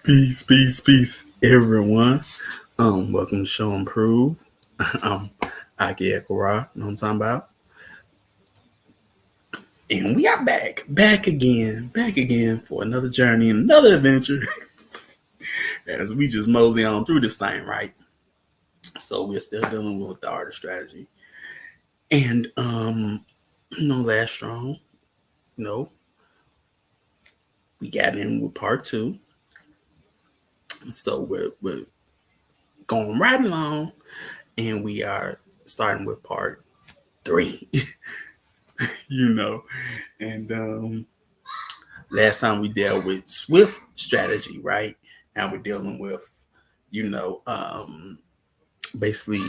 Peace, everyone. Welcome to Show Improve. I'm ANU Karar, know what I'm talking about? And we are back again for another journey and another adventure as we just mosey on through this thing, right? So we're still dealing with the art of strategy. And no last strong, no. We got in with part 2. So we're going right along and we are starting with part 3. And last time we dealt with swift strategy, right? Now we're dealing with, basically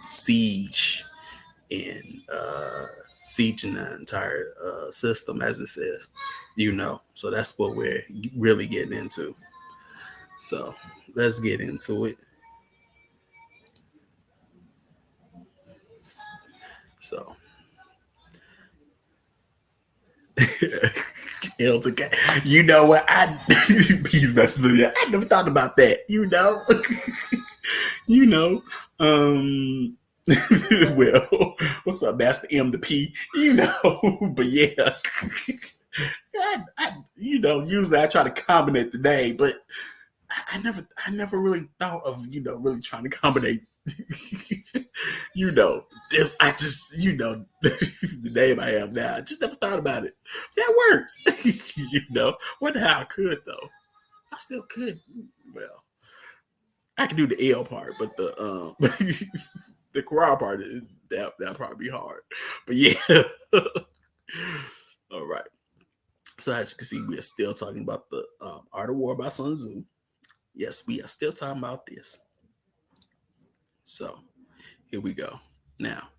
siege and sieging the entire system, as it says, So that's what we're really getting into. So let's get into it. So you know what? He's messing with you. I never thought about that. you know. Well, what's up, Master M the P? But yeah. Usually I try to combine the name, but I never really thought of, really trying to combine this. I just, the name I have now. I just never thought about it. That works. Wonder how I could though. I still could. Well, I can do the L part, but the the Karar part is that'll probably be hard. But yeah. All right. So as you can see, we are still talking about the Art of War by Sun Tzu. Yes, we are still talking about this. So here we go. Now,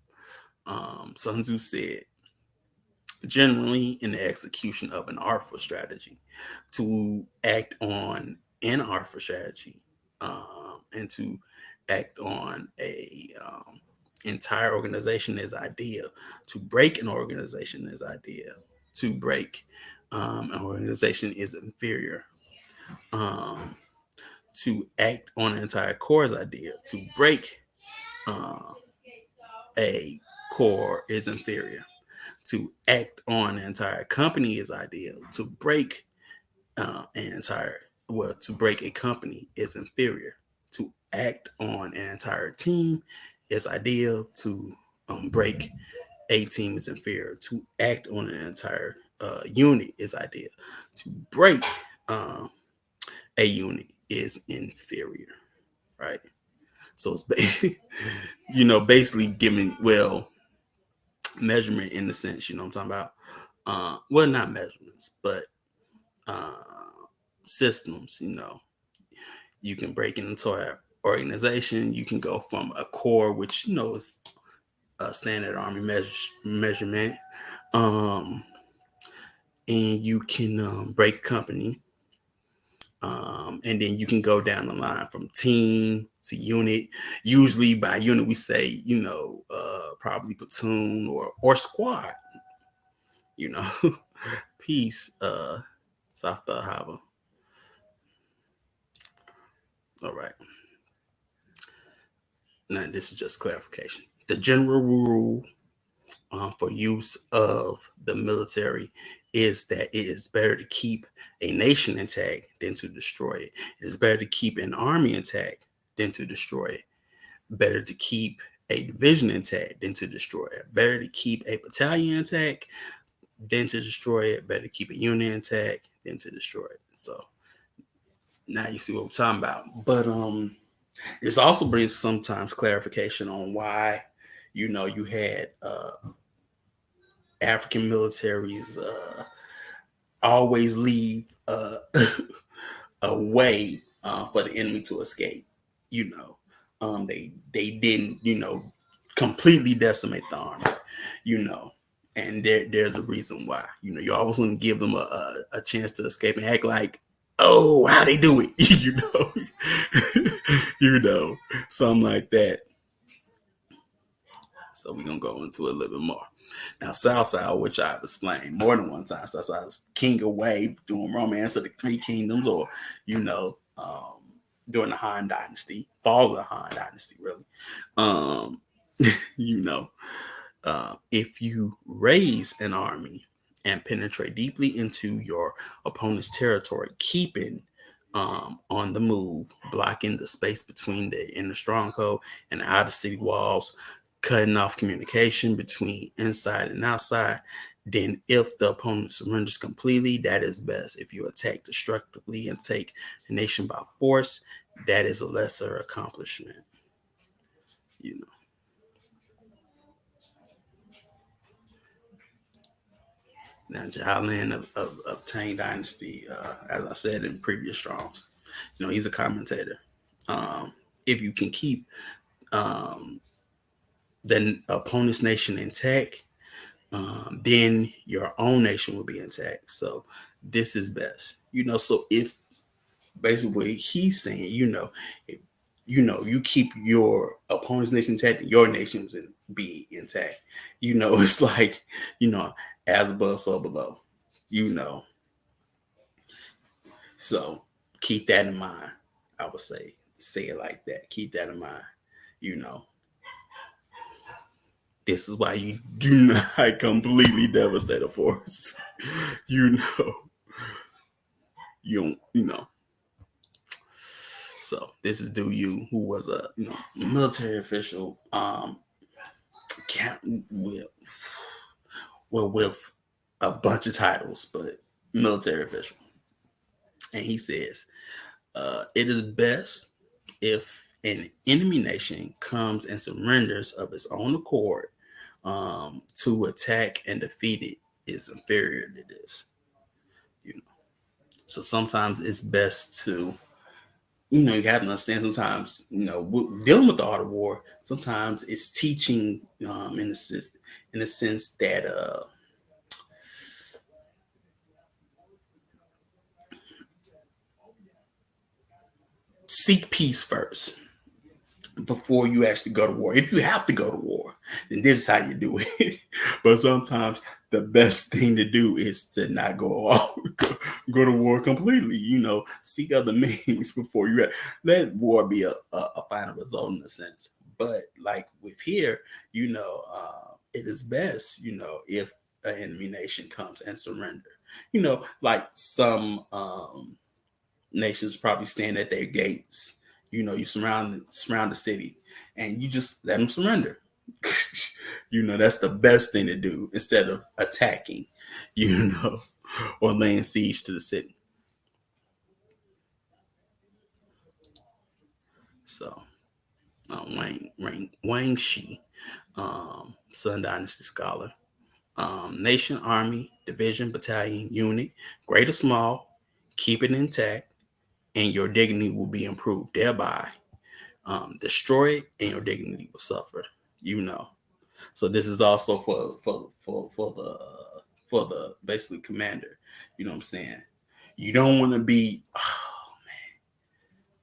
Sun Tzu said, generally in the execution of an artful strategy, to act on an artful strategy and to act on a entire organization is ideal. To break an organization is ideal. To break an organization is inferior. To act on an entire core is ideal. To break a core is inferior. To act on an entire company is ideal. To break to break a company is inferior. To act on an entire team is ideal. To break a team is inferior. To act on an entire unit is ideal. To break a unit is inferior, right? So it's basically giving measurement in the sense, what I'm talking about. Well, not measurements, but systems. You can break an entire organization. You can go from a core, which is a standard army measurement, and you can break a company. And then you can go down the line from team to unit. Usually by unit, we say, probably platoon or squad, Peace, South Harbor. All right. Now, this is just clarification. The general rule for use of the military is that it is better to keep a nation intact than to destroy it. It is better to keep an army intact than to destroy it. Better to keep a division intact than to destroy it. Better to keep a battalion intact than to destroy it. Better to keep a unit intact than to destroy it. So now you see what we're talking about. But this also brings sometimes clarification on why, you had African militaries always leave a way for the enemy to escape. They didn't completely decimate the army. And there's a reason why. You always want to give them a chance to escape and act like, oh, how they do it, something like that. So we're gonna go into a little bit more. Now, Southside, which I've explained more than one time, Southside is king away doing romance of the Three Kingdoms, or you know, during the Han Dynasty, fall of the Han Dynasty, really. Um, you know, if you raise an army and penetrate deeply into your opponent's territory, keeping on the move, blocking the space between the inner stronghold and the outer city walls, cutting off communication between inside and outside, then if the opponent surrenders completely, that is best. If you attack destructively and take a nation by force, that is a lesser accomplishment. You know. Now, Jalen of Tang Dynasty, as I said in previous strongs, you know, he's a commentator. If you can keep um, the opponent's nation intact, then your own nation will be intact. So this is best. You know, so if basically he's saying, you know, if you keep your opponent's nation intact, your nation will be intact. You know, it's like, you know, as above, so below. You know, so keep that in mind. I would say it like that. Keep that in mind. You know, this is why you do not completely devastate a force. You know, you don't, you know. So this is Do You, who was a military official, with with a bunch of titles, but military official, and he says, "It is best if an enemy nation comes and surrenders of its own accord. To attack and defeat it is inferior to this. You know, so sometimes it's best to, you have to understand. Sometimes, dealing with the art of war, sometimes it's teaching, in the sense that seek peace first before you actually go to war. If you have to go to war, then this is how you do it. But sometimes the best thing to do is to not go to war completely. Seek other means before you let war be a final result in a sense. But like with here, it is best, if an enemy nation comes and surrender. Like some nations probably stand at their gates. You surround the city, and you just let them surrender. That's the best thing to do instead of attacking, you know, or laying siege to the city. So, Wang Shi, Sun Dynasty scholar, nation, army, division, battalion, unit, great or small, keep it intact, and your dignity will be improved. Thereby, destroy it, and your dignity will suffer. So this is also for the basically commander. You know what I'm saying? You don't want to be.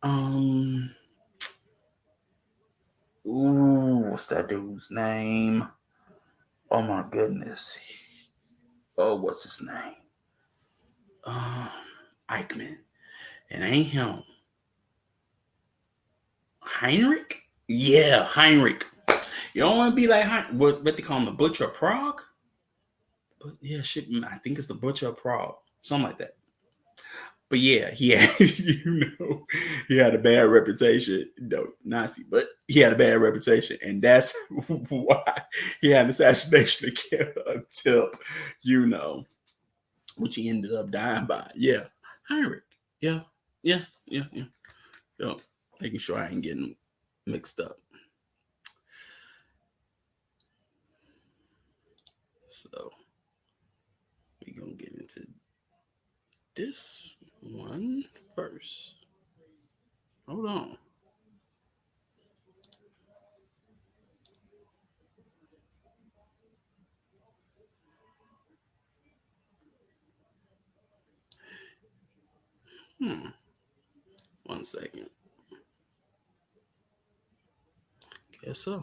Um. Ooh, what's that dude's name? Oh my goodness. Oh, what's his name? Um, Eichmann. It ain't him. Heinrich? Yeah, Heinrich. You don't want to be like what they call him, the Butcher of Prague? But yeah, shit, I think it's the Butcher of Prague. Something like that. But yeah, he had, he had a bad reputation. No, Nazi, but he had a bad reputation, and that's why he had an assassination attempt. Which he ended up dying by. Yeah, Heinrich. Yeah, yeah, yeah, yeah. Making sure I ain't getting mixed up. So we gonna get into this one first. Hold on. Hmm. 1 second. Guess so.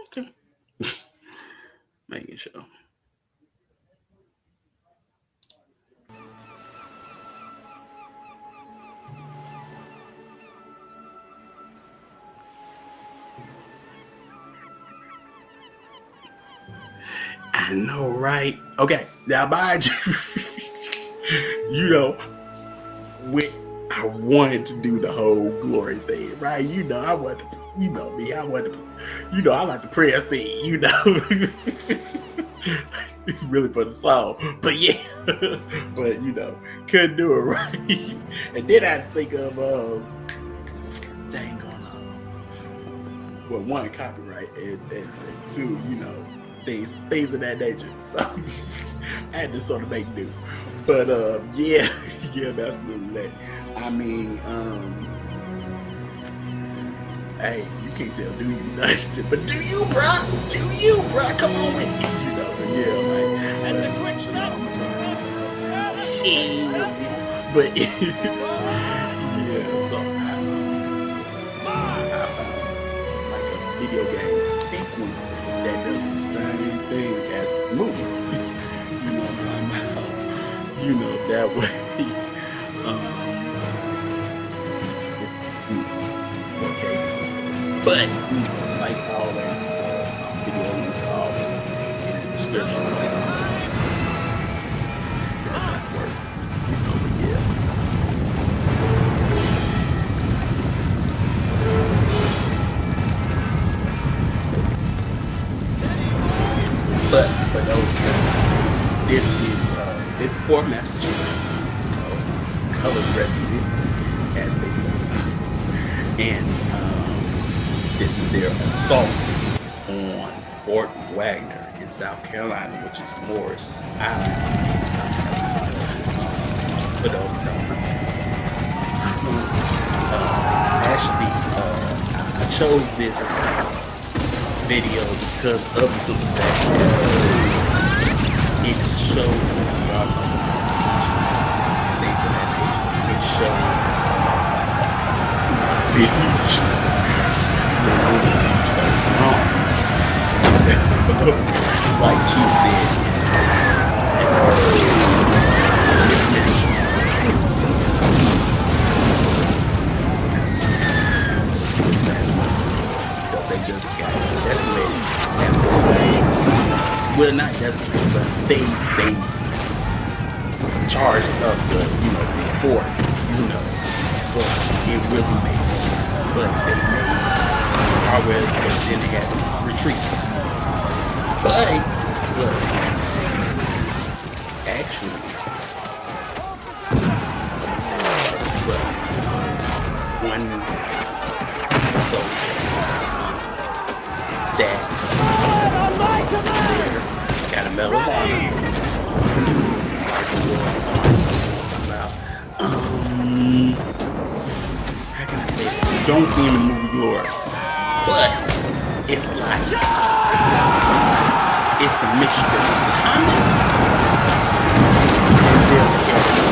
Okay. show. I know, right? Okay, now mind you, you know, I wanted to do the whole glory thing, right? You know, I wanted to, you know me, I wanted to, you know, I like the prayer scene, you know, really for the song, but yeah, but you know, couldn't do it right. And then I think of, dang on, well, one, copyright, and two, you know, things of that nature. So I had to sort of make do. But yeah, yeah, absolutely. I mean, hey, you can't tell, do you? But do you, bro? Do you, bro? Come on with it. You know, but yeah, like. But yeah, so I found like a video game sequence that does the same thing as the movie. You know what I'm talking about? You know, that way, it's okay. But, you know, like always, video links are always in the description. You know what I'm talking about? That's how it works. You know, but yeah. But those, this is 54 Massachusetts, colored revenue, as they do. And this is their assault on Fort Wagner in South Carolina, which is Maurice Island in South Carolina. For those that don't know. Actually, I chose this video because of the simple fact that it shows, since we are talking about siege and things of that nature, it shows a siege when the siege goes wrong. Like Chief said, mismanagement of troops. Mismanagement. Because they just got decimated at Fort Wagner. Well, not decimated, but they charged up the, you know, the fort, you know, but it really made it. But they made progress, but then they had to retreat. But actually, let me say that first, but one, so that got a medal of honor. Sergeant Will, talking about, how can I say it? You don't see him in the movie Glory, but it's like, it's a mixture of Thomas and Bill's character.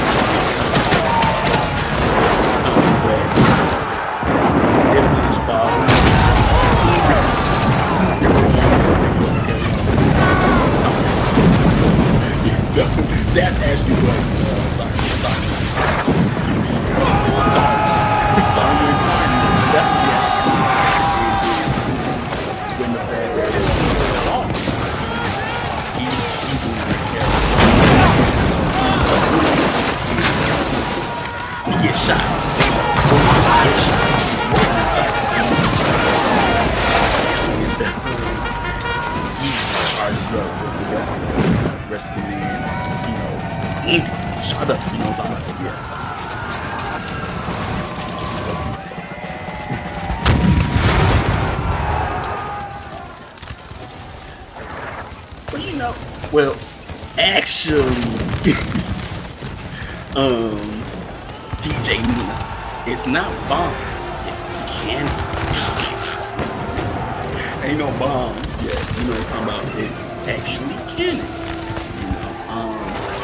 This man's father. That's actually what sorry. That's what he actually did when the flag was off. He gets shot. He charges up with the rest of the men, you know, shot up, you know what I'm talking about? Yeah. But you know, well, actually, DJ Neely, it's not bombs, it's cannon. Ain't no bombs yet, you know what I'm talking about? It's actually cannon.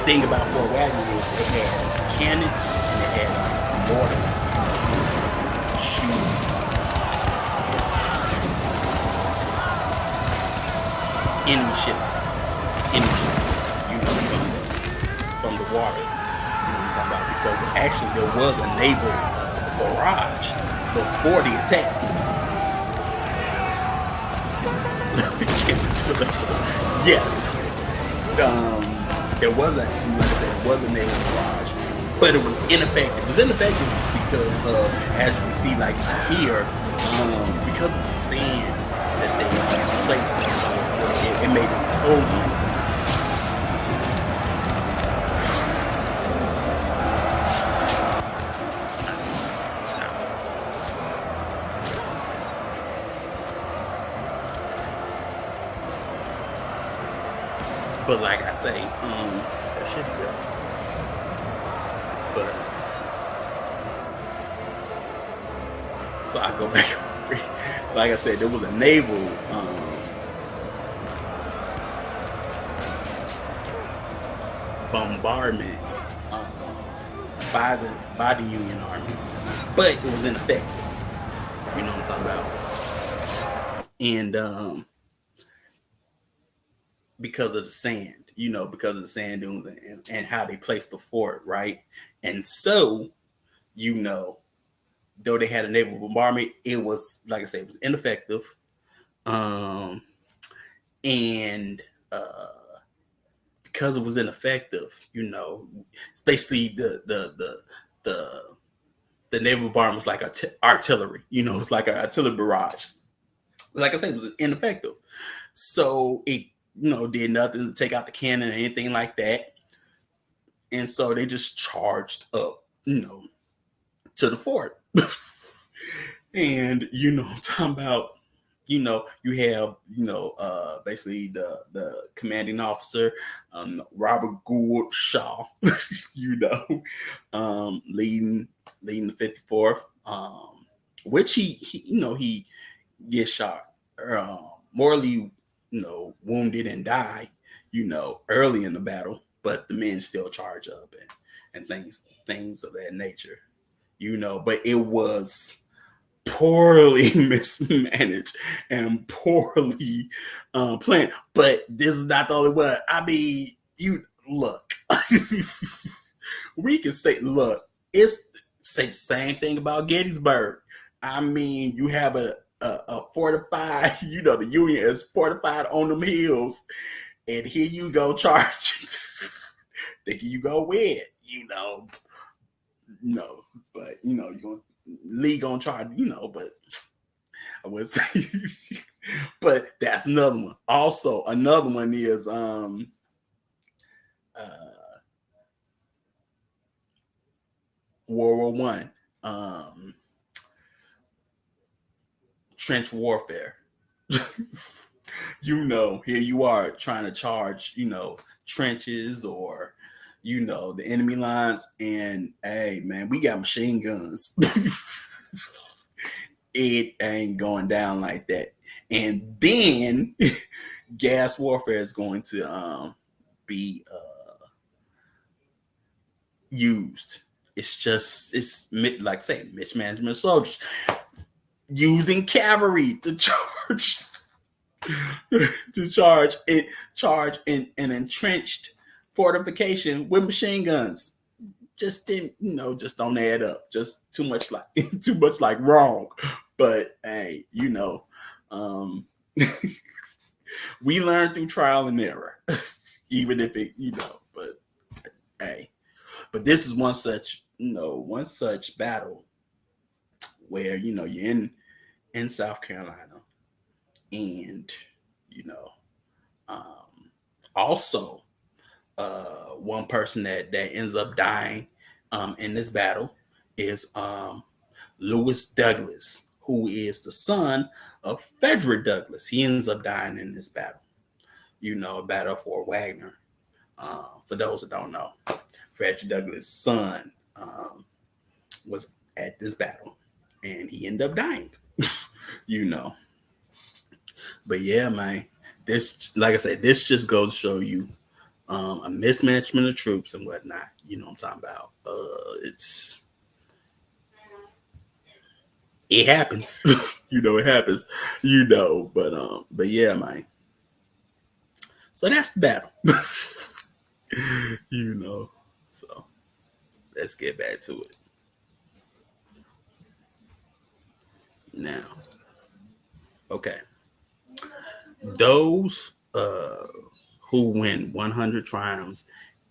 Thing about Fort Wagner is they had cannon and they had mortar to shoot enemy ships. actually there was a naval barrage before the attack. Yes, there was a, like I said, it was a naval barrage, but it was ineffective. It was ineffective because as you can see, like here, because of the sand that they placed, it made it totally ineffective. But like I say, that should be good. But so I go back. Like I said, there was a naval bombardment by the Union Army, but it was ineffective. You know what I'm talking about? And because of the sand, because of the sand dunes and how they placed the fort, right? And so, though they had a naval bombardment, it was, like I said, it was ineffective. And because it was ineffective, it's basically the naval bombardment was like artillery. It's like an artillery barrage. Like I said, it was ineffective. So it, did nothing to take out the cannon or anything like that. And so they just charged up, to the fort. And I'm talking about, you have, basically the commanding officer, Robert Gould Shaw, leading the 54th, which he gets shot, mortally, wounded and die, early in the battle, but the men still charge up and things of that nature, but it was poorly mismanaged and poorly planned. But this is not the only one. I mean, you look, we can say say the same thing about Gettysburg. I mean, you have a fortified, the Union is fortified on them hills, and here you go charging, thinking you go win, no, but you're going Lee gonna try, but I would say, but that's another one. Also, another one is World War One, trench warfare. Here you are trying to charge, trenches or the enemy lines, and hey man, we got machine guns. It ain't going down like that. And then gas warfare is going to be used. It's like I say, mismanagement soldiers using cavalry to charge in an entrenched fortification with machine guns. Just didn't, just don't add up. Just too much like wrong. But hey, we learn through trial and error, even if it, but hey, but this is one such battle where, you're in South Carolina, and, also, one person that ends up dying in this battle is Lewis Douglas, who is the son of Frederick Douglass. He ends up dying in this battle, a battle for Wagner. For those that don't know, Frederick Douglass' son was at this battle, and he ended up dying. But yeah, man, this, like I said, this just goes to show you a mismanagement of troops and whatnot. You know what I'm talking about? It happens. It happens. But yeah, man. So that's the battle. So let's get back to it. Now, okay. Those who win 100 triumphs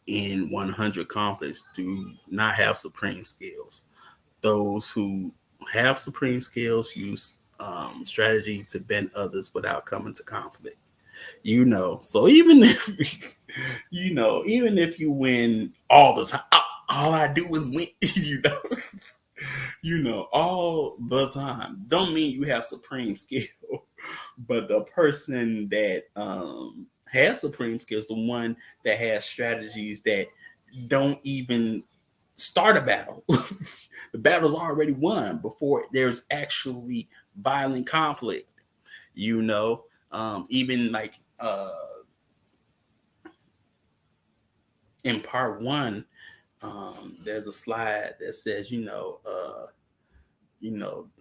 in 100 conflicts do not have supreme skills. Those who have supreme skills use strategy to bend others without coming to conflict. So even if even if you win all the time, all I do is win. All the time. Don't mean you have supreme skill, but the person that has supreme skill is the one that has strategies that don't even start a battle. The battle's already won before there's actually violent conflict. Even like in part one, there's a slide that says,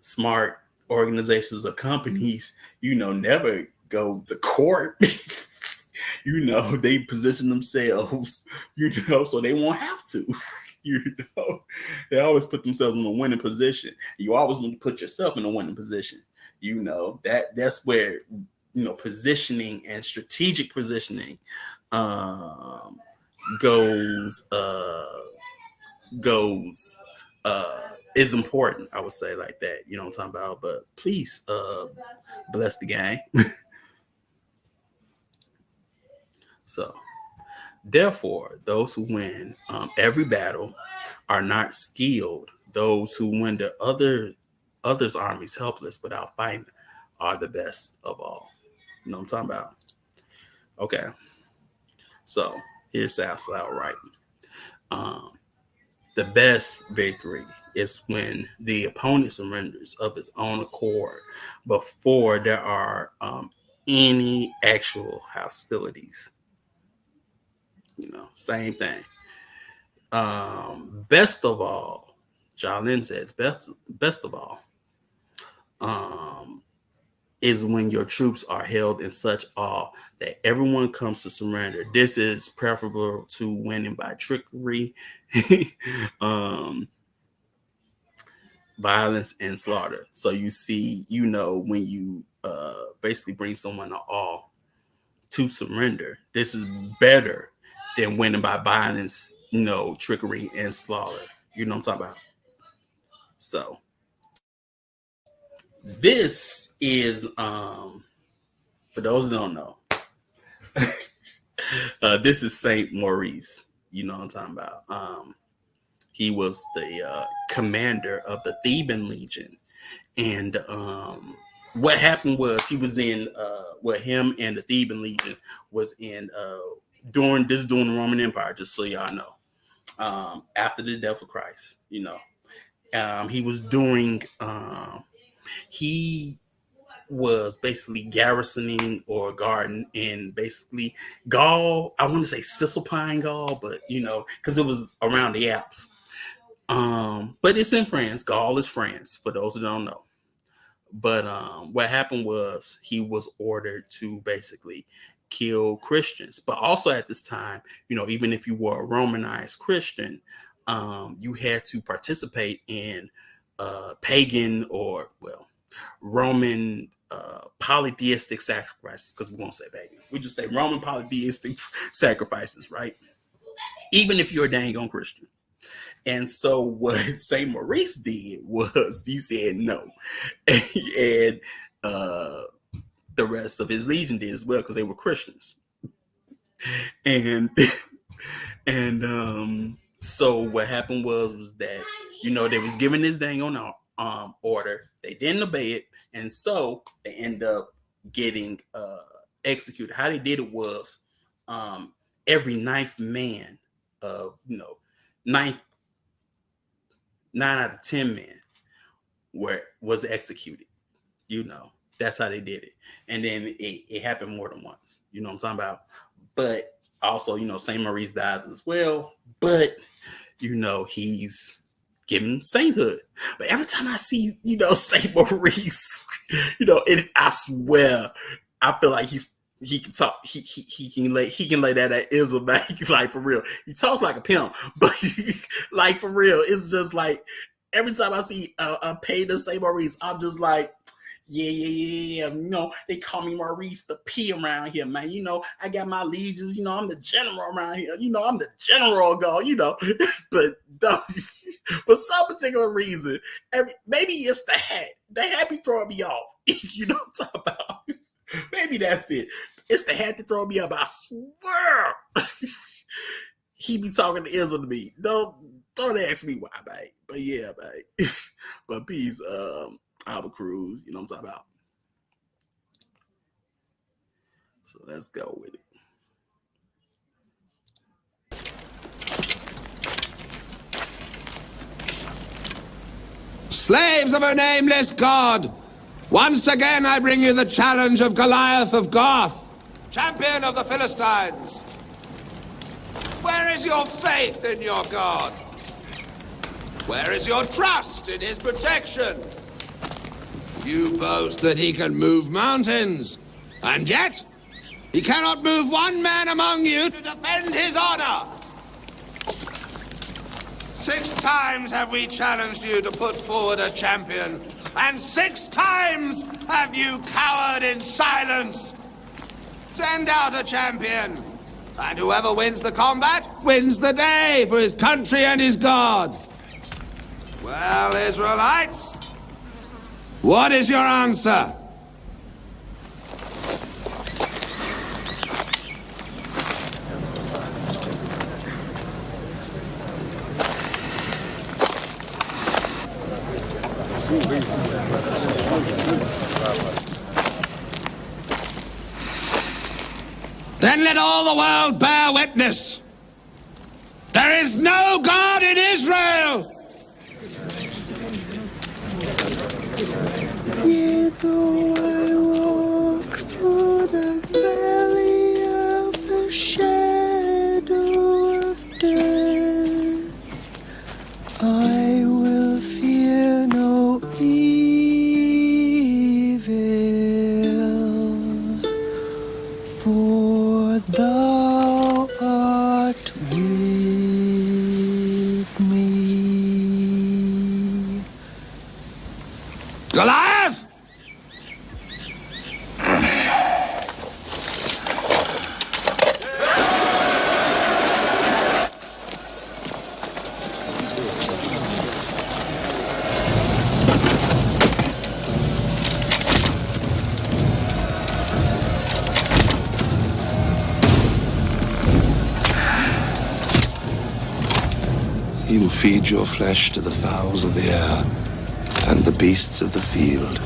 smart organizations or companies, never go to court. They position themselves, so they won't have to. you they always put themselves in a winning position. You always want to put yourself in a winning position. That's where positioning and strategic positioning goes goes is important. I would say like that. You know what I'm talking about? But please bless the gang. So therefore, those who win every battle are not skilled. Those who win the others' armies helpless without fighting are the best of all. You know what I'm talking about? Okay. So here's South right. The best victory is when the opponent surrenders of his own accord before there are any actual hostilities. Same thing. Best of all, Jolin says, best of all, is when your troops are held in such awe that everyone comes to surrender. This is preferable to winning by trickery, violence, and slaughter. So you see, when you basically bring someone to awe to surrender, this is better than winning by violence, trickery, and slaughter. You know what I'm talking about? So this is for those who don't know, this is Saint Maurice. You know what I'm talking about? He was the commander of the Theban Legion, and what happened was he was in him and the Theban Legion was in during the Roman Empire. Just so y'all know, after the death of Christ, he was doing. He was basically garrisoning or guarding in basically Gaul. I want to say Cisalpine Gaul, but because it was around the Alps. But it's in France. Gaul is France, for those who don't know. But what happened was he was ordered to basically kill Christians. But also at this time, even if you were a Romanized Christian, you had to participate in pagan or Roman polytheistic sacrifices, because we won't say pagan. We just say Roman polytheistic sacrifices, right? Even if you're a dang on Christian. And so what St. Maurice did was he said no. And the rest of his legion did as well, because they were Christians. And so what happened was that, they was given this dang on order. They didn't obey it. And so they end up getting executed. How they did it was every ninth man of, 9 out of 10 men was executed. That's how they did it. And then it happened more than once. You know what I'm talking about? But also, St. Maurice dies as well. But, he's given sainthood. But every time I see, St. Maurice, I swear, I feel like he's he can talk. He can lay that at Ism back. Like for real, he talks like a pimp, but like for real, it's just like every time I see a pay to say Maurice, I'm just like, yeah. You know, they call me Maurice the P around here, man. You know, I got my legions. You know, I'm the general around here. You know, I'm the general guy. You know, but for some particular reason, maybe it's the hat. The hat be throwing me off. You know what I'm talking about? Maybe that's it. It's the hat to throw me up. I swear. He be talking to Ism to me. Don't ask me why, mate. But yeah, mate. But peace, Albert Cruz. You know what I'm talking about. So let's go with it. Slaves of a nameless god, once again I bring you the challenge of Goliath of Gath, champion of the Philistines. Where is your faith in your God? Where is your trust in his protection? You boast that he can move mountains, and yet he cannot move one man among you to defend his honor. 6 times have we challenged you to put forward a champion, and 6 times have you cowered in silence. Send out a champion, and whoever wins the combat wins the day for his country and his God. Well, Israelites, what is your answer? Then let all the world bear witness. There is no God in Israel. Yet though I walk through the valley of the shadow of death, I will fear no evil, for thou art with me. Goliath! He will feed your flesh to the fowls of the air and the beasts of the field.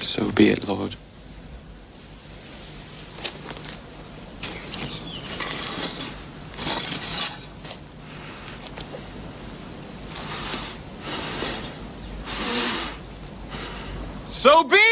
So be it, Lord. So be it!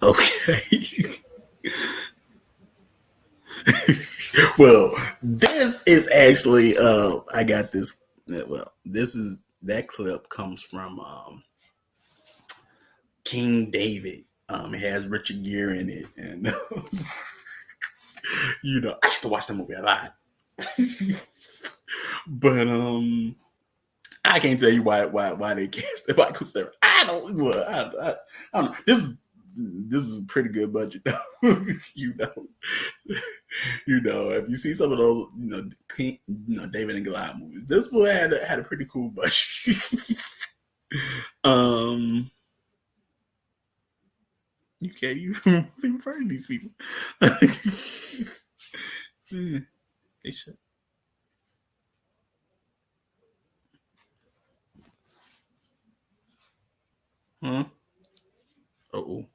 Okay. Well, this is actually I got this. Well, this is that clip comes from King David. It has Richard Gere in it, and I used to watch that movie a lot. But I can't tell you why they cast it Michael Cera. I don't. Look, I don't know. This was a pretty good budget, though. you know, if you see some of those, David and Goliath movies, this one had a pretty cool budget. You can't even refer to these people. They should. Huh? Oh.